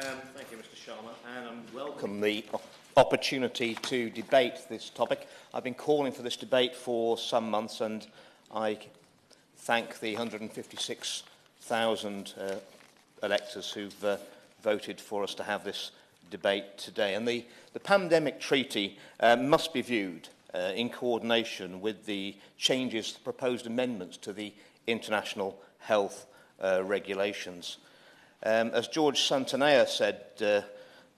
Thank you, Mr. Sharma, and I welcome the opportunity to debate this topic. I've been calling for this debate for some months, and I thank the 156,000 electors who've voted for us to have this debate today. And the pandemic treaty must be viewed in coordination with the changes, the proposed amendments to the international health regulations. As George Santanea said, that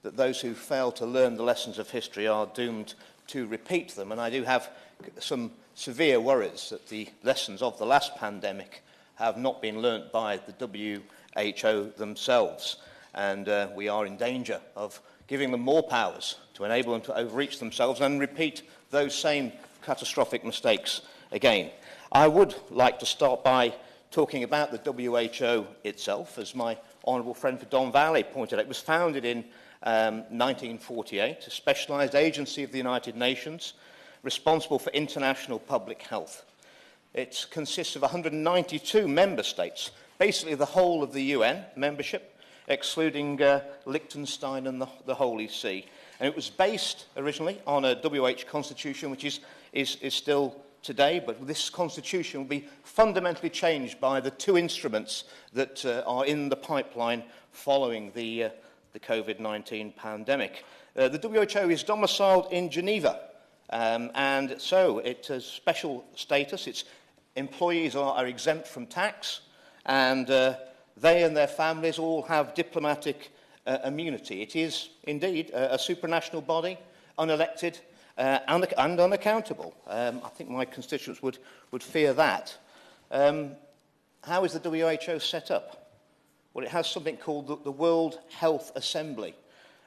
those who fail to learn the lessons of history are doomed to repeat them. And I do have some severe worries that the lessons of the last pandemic have not been learnt by the WHO themselves. And we are in danger of giving them more powers to enable them to overreach themselves and repeat those same catastrophic mistakes again. I would like to start by talking about the WHO itself. As my honourable friend for Don Valley pointed out, it was founded in 1948, a specialised agency of the United Nations responsible for international public health. It consists of 192 member states, basically the whole of the UN membership, excluding Liechtenstein and the Holy See. And it was based originally on a WH constitution, which is still today, but this constitution will be fundamentally changed by the two instruments that are in the pipeline following the COVID-19 pandemic. The WHO is domiciled in Geneva, and so it has special status. Its employees are exempt from tax, and they and their families all have diplomatic immunity. It is indeed a supranational body, unelected, and unaccountable. I think my constituents would fear that. How is the WHO set up? Well, it has something called the World Health Assembly.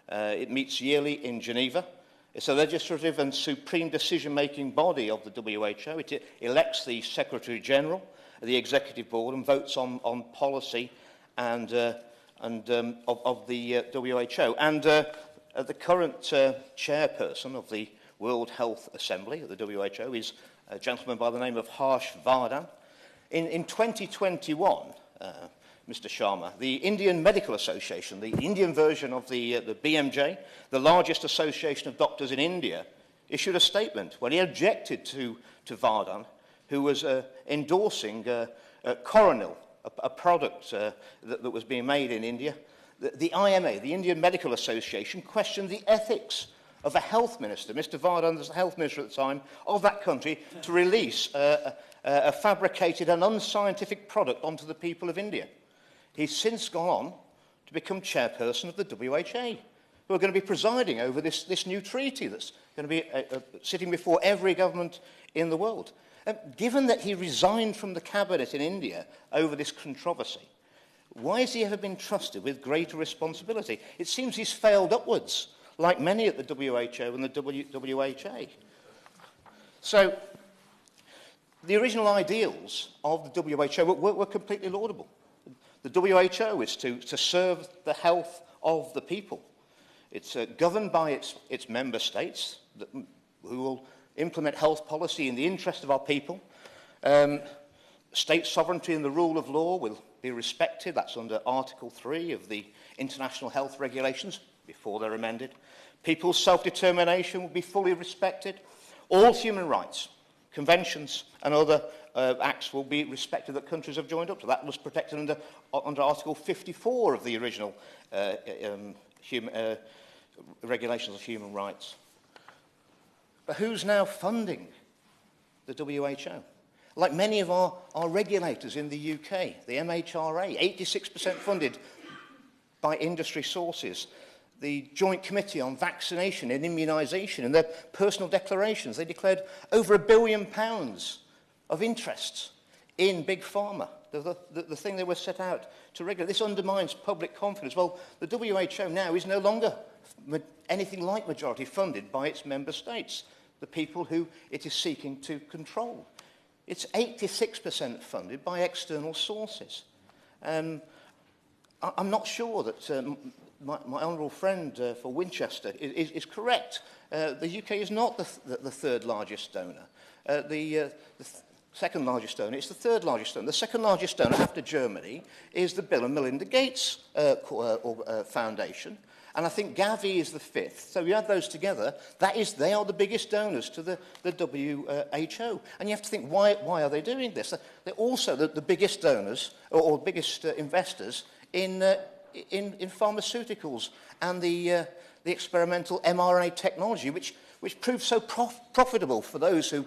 It meets yearly in Geneva. It's a legislative and supreme decision-making body of the WHO. It elects the Secretary General, the Executive Board, and votes on policy and of the WHO. And the current chairperson of the World Health Assembly at the WHO is a gentleman by the name of Harsh Vardhan. In 2021, Mr. Sharma, the Indian Medical Association, the Indian version of the BMJ, the largest association of doctors in India, issued a statement when he objected to Vardhan, who was endorsing Coronil, a product that was being made in India. The IMA, the Indian Medical Association, questioned the ethics of a health minister, Mr. Vardhan, the health minister at the time, of that country to release a fabricated and unscientific product onto the people of India. He's since gone on to become chairperson of the WHO, who are going to be presiding over this new treaty that's going to be sitting before every government in the world. Given that he resigned from the cabinet in India over this controversy, why has he ever been trusted with greater responsibility? It seems he's failed upwards, like many at the WHO and the WHA. So, the original ideals of the WHO were completely laudable. The WHO is to serve the health of the people. It's governed by its member states who will implement health policy in the interest of our people. State sovereignty and the rule of law will be respected. That's under Article 3 of the International Health Regulations, before they're amended. People's self-determination will be fully respected. All human rights, conventions and other acts will be respected that countries have joined up to. That was protected under Article 54 of the original regulations of human rights. But who's now funding the WHO? Like many of our regulators in the UK, the MHRA, 86% funded by industry sources. The Joint Committee on Vaccination and Immunisation, in their personal declarations, they declared over £1 billion of interests in Big Pharma, the thing they were set out to regulate. This undermines public confidence. Well, the WHO now is no longer anything like majority funded by its member states, the people who it is seeking to control. It's 86% funded by external sources. I'm not sure that my honourable friend for Winchester is correct. The UK is not the third largest donor. The second largest donor. It's the third largest donor. The second largest donor after Germany is the Bill and Melinda Gates Foundation. And I think Gavi is the fifth. So you add those together, they are the biggest donors to the WHO. And you have to think, why are they doing this? They're also the biggest donors, or biggest investors in pharmaceuticals and the experimental mRNA technology, which proved so profitable for those who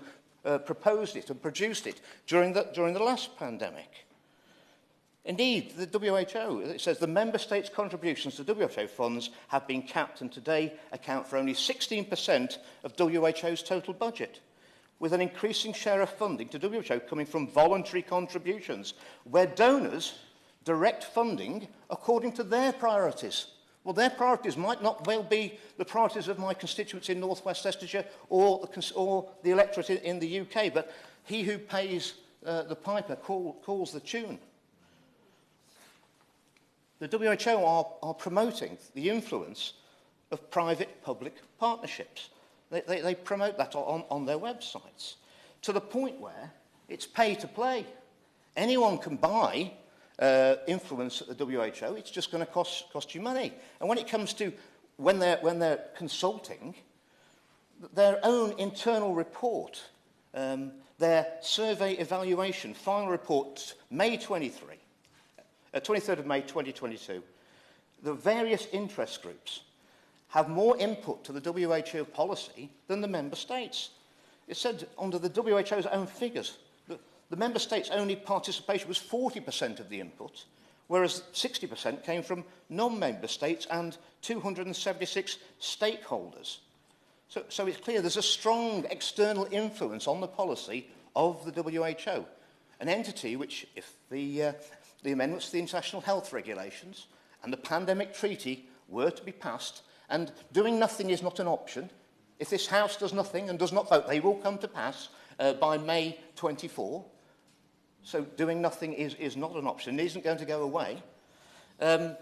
proposed it and produced it during the last pandemic. Indeed, the WHO, it says the member states' contributions to WHO funds have been capped and today account for only 16% of WHO's total budget, with an increasing share of funding to WHO coming from voluntary contributions, where donors direct funding according to their priorities. Well, their priorities might not well be the priorities of my constituents in North West Leicestershire or the electorate in the UK, but he who pays the piper calls the tune. The WHO are promoting the influence of private-public partnerships. They promote that on their websites, to the point where it's pay to play. Anyone can buy influence at the WHO. It's just going to cost you money. And when it comes to when they're consulting, their own internal report, their survey evaluation, final report, May 23, 23rd of May 2022, the various interest groups have more input to the WHO policy than the member states. It said under the WHO's own figures, the member states' only participation was 40% of the input, whereas 60% came from non-member states and 276 stakeholders. So it's clear there's a strong external influence on the policy of the WHO, an entity which, if the amendments to the International Health Regulations and the Pandemic Treaty were to be passed, and doing nothing is not an option. If this House does nothing and does not vote, they will come to pass by May 24. So doing nothing is not an option. It isn't going to go away. So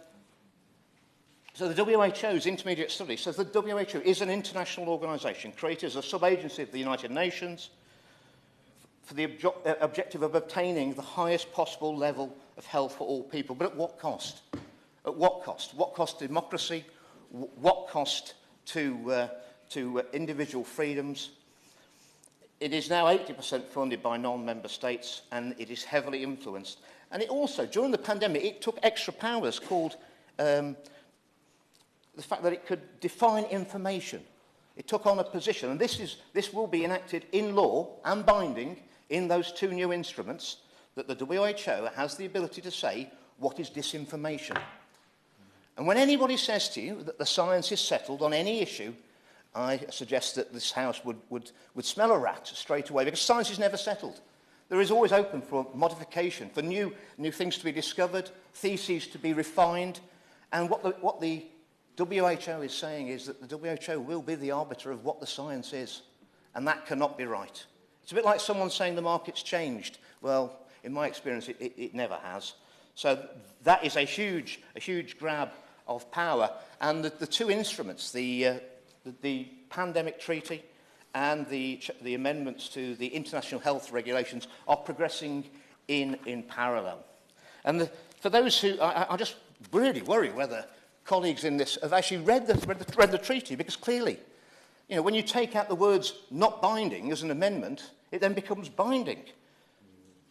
the WHO's intermediate study says the WHO is an international organisation created as a sub-agency of the United Nations for the objective of obtaining the highest possible level of health for all people. But at what cost? At what cost? What cost to democracy? What cost to individual freedoms? It is now 80% funded by non-member states, and it is heavily influenced. And it also, during the pandemic, it took extra powers called the fact that it could define information. It took on a position, and this will be enacted in law and binding in those two new instruments, that the WHO has the ability to say what is disinformation. And when anybody says to you that the science is settled on any issue, I suggest that this House would smell a rat straight away, because science is never settled. There is always open for modification, for new things to be discovered, theses to be refined. And what the WHO is saying is that the WHO will be the arbiter of what the science is. And that cannot be right. It's a bit like someone saying the market's changed. Well, in my experience, it never has. So that is a huge grab of power. And the two instruments, the Pandemic Treaty and the amendments to the International Health Regulations, are progressing in parallel. And for those who, I just really worry whether colleagues in this have actually read the treaty, because clearly, you know, when you take out the words "not binding" as an amendment, it then becomes binding.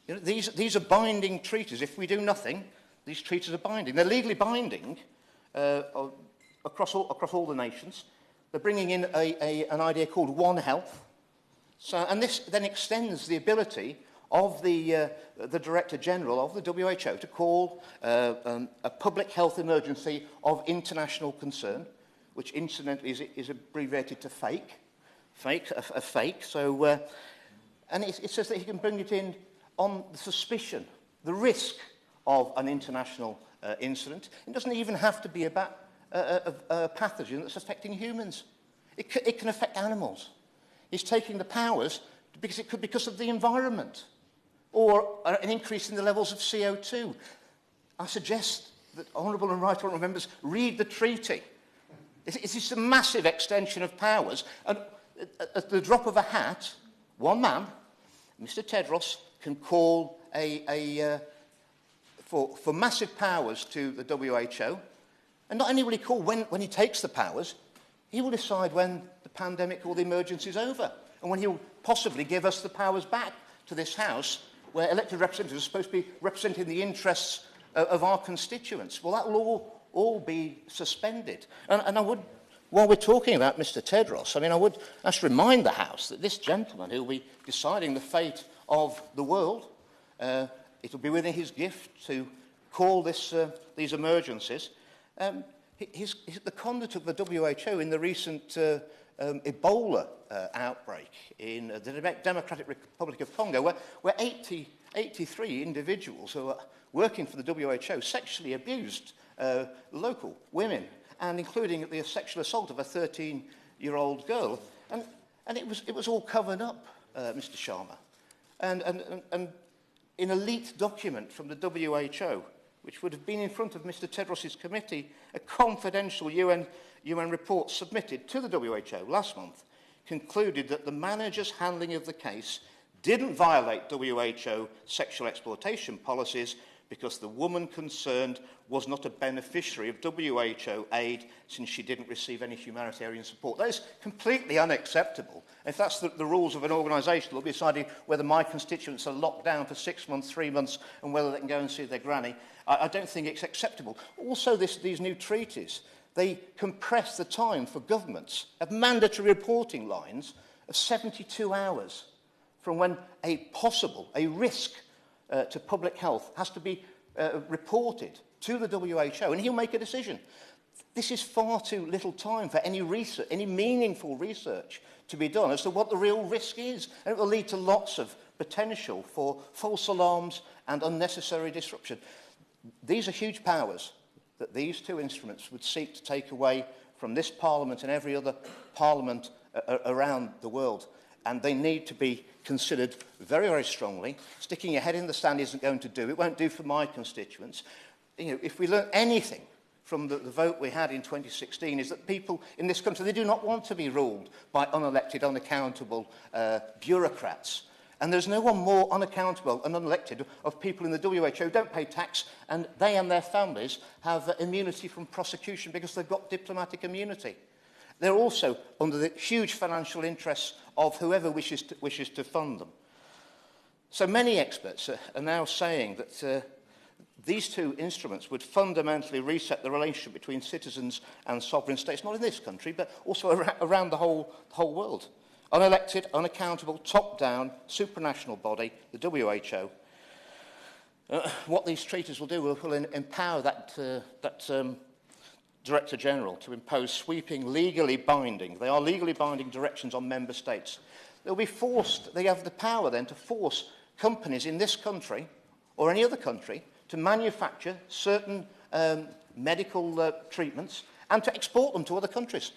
You know, these are binding treaties. If we do nothing, these treaties are binding. They're legally binding across all the nations. They're bringing in an idea called One Health. And this then extends the ability of the Director General of the WHO to call a public health emergency of international concern, which incidentally is abbreviated to FAKE. FAKE. So, and it says that he can bring it in on the suspicion, the risk of an international incident. It doesn't even have to be about a pathogen that's affecting humans. It can affect animals. He's taking the powers because of the environment, or an increase in the levels of CO2. I suggest that honourable and right honourable members read the treaty. It's a massive extension of powers, and at the drop of a hat, one man, Mr. Tedros, can call for massive powers to the WHO, and not only will he call when he takes the powers, he will decide when the pandemic or the emergency is over, and when he'll possibly give us the powers back to this House, where elected representatives are supposed to be representing the interests of our constituents. Well, that will all be suspended. And I would, while we're talking about Mr. Tedros, I mean, I would just remind the House that this gentleman who will be deciding the fate of the world, it'll be within his gift to call these emergencies. The conduct of the WHO in the recent Ebola outbreak in the Democratic Republic of Congo, where 83 individuals who are working for the WHO sexually abused local women, and including the sexual assault of a 13-year-old girl. And it was all covered up, Mr. Sharma. And in a leaked document from the WHO, which would have been in front of Mr. Tedros' committee, a confidential UN report submitted to the WHO last month concluded that the manager's handling of the case didn't violate WHO sexual exploitation policies because the woman concerned was not a beneficiary of WHO aid since she didn't receive any humanitarian support. That is completely unacceptable. If that's the rules of an organisation that will be deciding whether my constituents are locked down for 6 months, 3 months, and whether they can go and see their granny, I don't think it's acceptable. Also, these new treaties, they compress the time for governments of mandatory reporting lines of 72 hours from when a risk to public health has to be reported to the WHO, and he'll make a decision. This is far too little time for any research, any meaningful research to be done as to what the real risk is, and it will lead to lots of potential for false alarms and unnecessary disruption. These are huge powers that these two instruments would seek to take away from this Parliament and every other Parliament around the world. And they need to be considered very, very strongly. Sticking your head in the sand isn't going to do. It won't do for my constituents. You know, if we learn anything from the vote we had in 2016 is that people in this country, they do not want to be ruled by unelected, unaccountable bureaucrats. And there's no one more unaccountable and unelected of people in the WHO who don't pay tax, and they and their families have immunity from prosecution because they've got diplomatic immunity. They're also under the huge financial interests of whoever wishes to fund them. So many experts are now saying that these two instruments would fundamentally reset the relationship between citizens and sovereign states, not in this country, but also around the whole world. Unelected, unaccountable, top-down, supranational body, the WHO. What these treaties will do will empower that Director General to impose sweeping, legally binding, they are legally binding directions on member states. They'll be forced, they have the power then to force companies in this country or any other country to manufacture certain medical treatments and to export them to other countries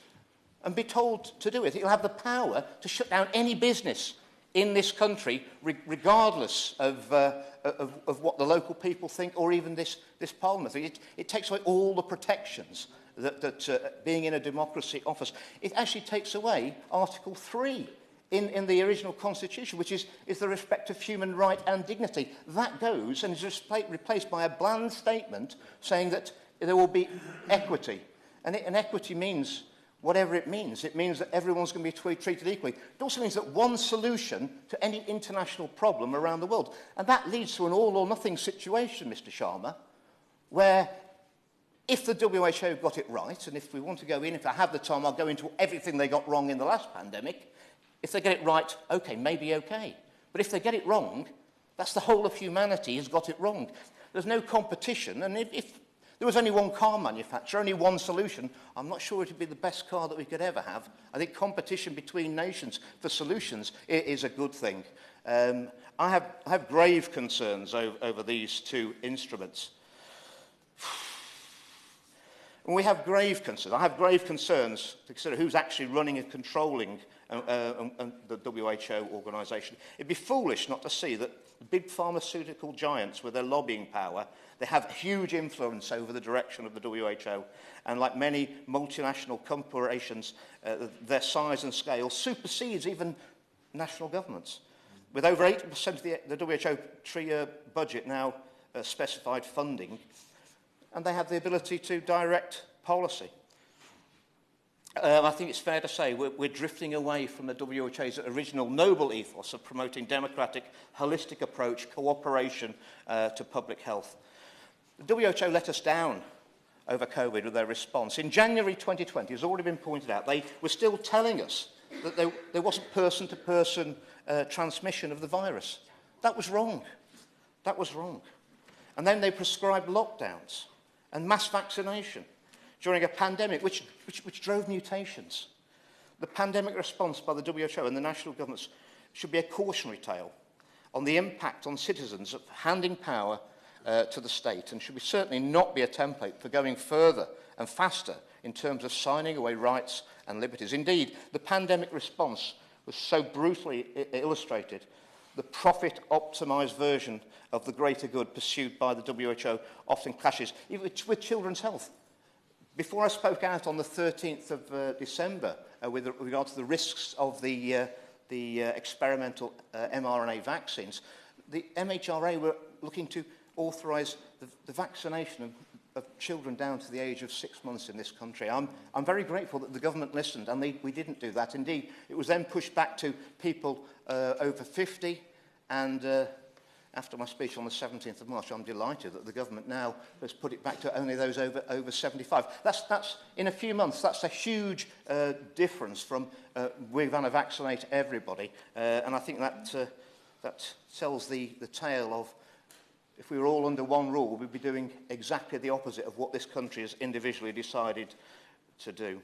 and be told to do it. It'll have the power to shut down any business in this country, regardless of what the local people think or even this Parliament thinks. It takes away all the protections that being in a democracy offers. It actually takes away Article 3 in the original Constitution, which is the respect of human right and dignity. That goes and is replaced by a bland statement saying that there will be equity. And equity means whatever it means. It means that everyone's going to be treated equally. It also means that one solution to any international problem around the world. And that leads to an all-or-nothing situation, Mr. Sharma, where if the WHO got it right, and if we want to go in, if I have the time, I'll go into everything they got wrong in the last pandemic. If they get it right, okay, maybe okay. But if they get it wrong, that's the whole of humanity has got it wrong. There's no competition, and if there was only one car manufacturer, only one solution, I'm not sure it would be the best car that we could ever have. I think competition between nations for solutions is a good thing. I have grave concerns over these two instruments. And we have grave concerns. I have grave concerns to consider who's actually running and controlling the WHO organisation. It'd be foolish not to see that big pharmaceutical giants with their lobbying power, they have huge influence over the direction of the WHO. And like many multinational corporations, their size and scale supersedes even national governments. with over 80% of the WHO three-year budget now specified funding, and they have the ability to direct policy. I think it's fair to say we're drifting away from the WHO's original noble ethos of promoting democratic, holistic approach, cooperation to public health. The WHO let us down over COVID with their response. In January 2020, as already been pointed out, they were still telling us that there wasn't person-to-person transmission of the virus. That was wrong. That was wrong. And then they prescribed lockdowns and mass vaccination during a pandemic which drove mutations. The pandemic response by the WHO and the national governments should be a cautionary tale on the impact on citizens of handing power to the state, and should certainly not be a template for going further and faster in terms of signing away rights and liberties. Indeed, the pandemic response was so brutally illustrated. The profit-optimised version of the greater good pursued by the WHO often clashes with children's health. Before I spoke out on the 13th of December with regard to the risks of the experimental mRNA vaccines, the MHRA were looking to authorise the vaccination of children down to the age of 6 months in this country. I'm very grateful that the government listened, and we didn't do that. Indeed, it was then pushed back to people over 50, and after my speech on the 17th of March, I'm delighted that the government now has put it back to only those over 75. That's in a few months. That's a huge difference from we're going to vaccinate everybody, and I think that tells the tale of, if we were all under one rule, we'd be doing exactly the opposite of what this country has individually decided to do.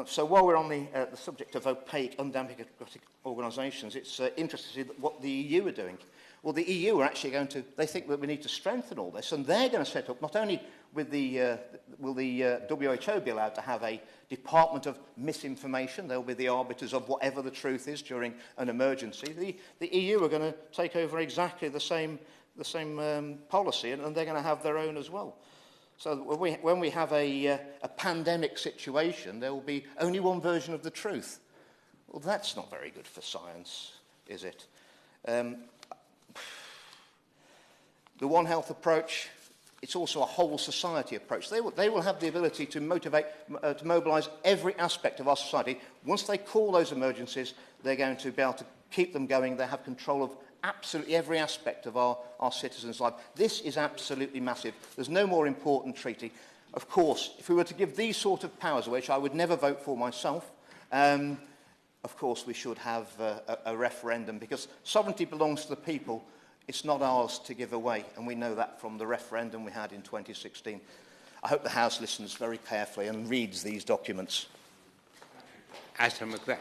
So while we're on the subject of opaque, undemocratic organisations, it's interesting to see what the EU are doing. Well, the EU are actually going to, they think that we need to strengthen all this, and they're going to set up, not only with will the WHO be allowed to have a department of misinformation, they'll be the arbiters of whatever the truth is during an emergency. The EU are going to take over exactly the same policy, and they're going to have their own as well. So when we have a pandemic situation, there will be only one version of the truth. Well, that's not very good for science, is it? The One Health approach, it's also a whole society approach. They will have the ability to mobilise every aspect of our society. Once they call those emergencies, they're going to be able to keep them going. They have control of absolutely every aspect of our citizens' life. This is absolutely massive. There's no more important treaty. Of course, if we were to give these sort of powers, which I would never vote for myself, of course we should have a referendum, because sovereignty belongs to the people. It's not ours to give away, and we know that from the referendum we had in 2016. I hope the House listens very carefully and reads these documents. Aston McLeod.